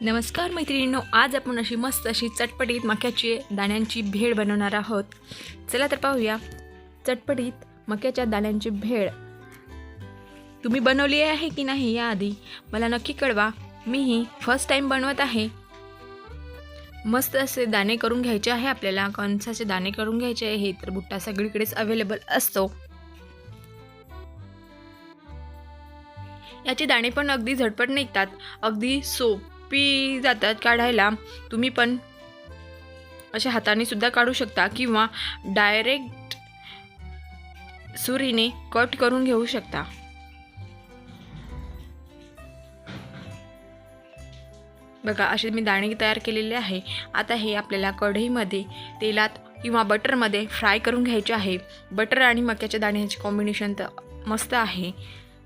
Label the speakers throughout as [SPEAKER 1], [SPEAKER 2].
[SPEAKER 1] नमस्कार मैत्रिणींनो, आज आपण अशी मस्त अशी चटपटीत मक्याची दाण्यांची भेळ बनवणार आहोत। चला तर पाहूया। चटपटीत मक्याच्या दाण्यांची भेळ तुम्ही बनवली आहे की नाही याआधी मला नक्की कळवा। मीही फर्स्ट टाइम बनवत आहे। मस्त असे दाणे करून घ्यायचे आहे आपल्याला। कणसाचे दाणे करून घ्यायचे आहे, तर बुट्टा सगळीकडेच अवेलेबल असतो। याचे दाणे पण अगदी झटपट निघतात, अगदी सोपी जातात काढायला। तुम्ही पण अशा हाताने सुद्धा काढू शकता किंवा डायरेक्ट सुरीने कट करून घेऊ शकता। बघा, असे मी दाणे तयार केलेले आहे। आता हे आपल्याला कढईमध्ये तेलात किंवा बटरमध्ये फ्राय करून घ्यायचे आहे। बटर आणि मक्याच्या दाण्याचे कॉम्बिनेशन तर मस्त आहे।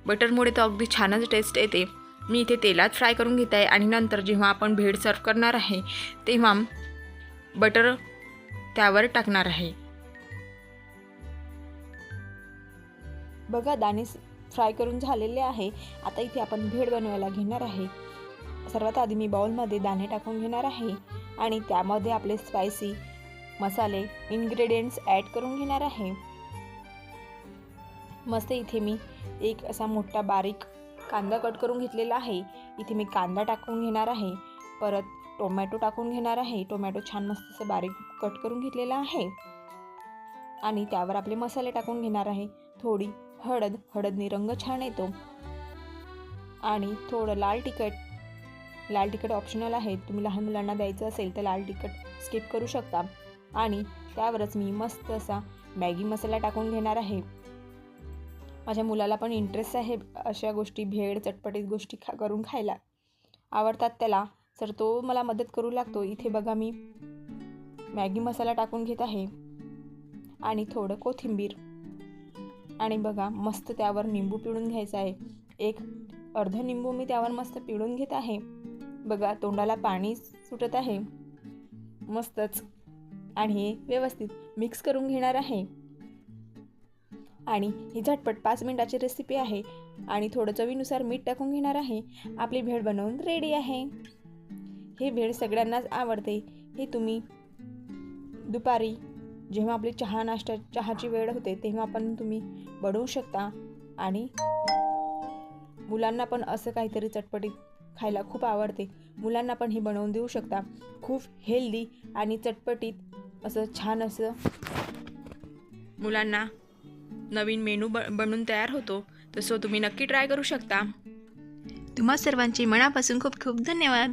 [SPEAKER 1] बटरमुळे तर अगदी छानच टेस्ट येते। मी इथे तेलात फ्राय करून घेत आहे आणि नंतर जेव्हा आपण भेळ सर्व करणार आहे तेव्हा बटर त्यावर टाकणार आहे। बघा, दाणे फ्राय करून झालेले आहे। आता इथे आपण भेळ बनवायला घेणार आहे। सर्वात आधी मी बाउलमध्ये दाणे टाकून घेणार आहे आणि त्यामध्ये आपले स्पायसी मसाले इन्ग्रेडियंट्स ॲड करून घेणार आहे। मस्त इथे मी एक असा मोठा बारीक कांदा कट करून घेतलेला आहे। इथे मी कांदा टाकून घेणार आहे, परत टोमॅटो टाकून घेणार आहे। टोमॅटो छान मस्त असं बारीक कट करून घेतलेला आहे आणि त्यावर आपले मसाले टाकून घेणार आहे। थोडी हळदनी रंग छान येतो आणि थोडं लाल तिखट ऑप्शनल आहे। तुम्ही लहान मुलांना द्यायचं असेल तर लाल तिखट स्किप करू शकता आणि त्यावरच मी मस्त असा मॅगी मसाला टाकून घेणार आहे। माझ्या मुलाला पण इंटरेस्ट आहे अशा गोष्टी, भेळ चटपटीत गोष्टी करून खायला आवडतात त्याला, तर तो मला मदत करू लागतो। इथे बघा, मी मॅगी मसाला टाकून घेत आहे आणि थोडं कोथिंबीर आणि बघा मस्त त्यावर निंबू पिळून घ्यायचं आहे। एक अर्धा निंबू मी त्यावर मस्त पिळून घेत आहे। बघा, तोंडाला पाणी सुटत आहे मस्तच। आणि हे व्यवस्थित मिक्स करून घेणार आहे आणि ही झटपट 5 मिनिटाची रेसिपी आहे आणि थोडं चवीनुसार मीठ टाकून घेणार आहे। आपली भेळ बनवून रेडी आहे। हे भेळ सगळ्यांनाच आवडते। हे तुम्ही दुपारी जेव्हा आपली चहाची वेळ होते तेव्हा पण तुम्ही बनवू शकता आणि मुलांना पण असं काहीतरी चटपटीत खायला खूप आवडते। मुलांना पण हे बनवून देऊ शकता। खूप हेल्दी आणि चटपटीत असं छान असं मुलांना नवीन मेनू बनवून तयार होतो, तसं तुम्ही नक्की ट्राय करू शकता। तुम्हा सर्वांचे मनापासून खूप खूप धन्यवाद।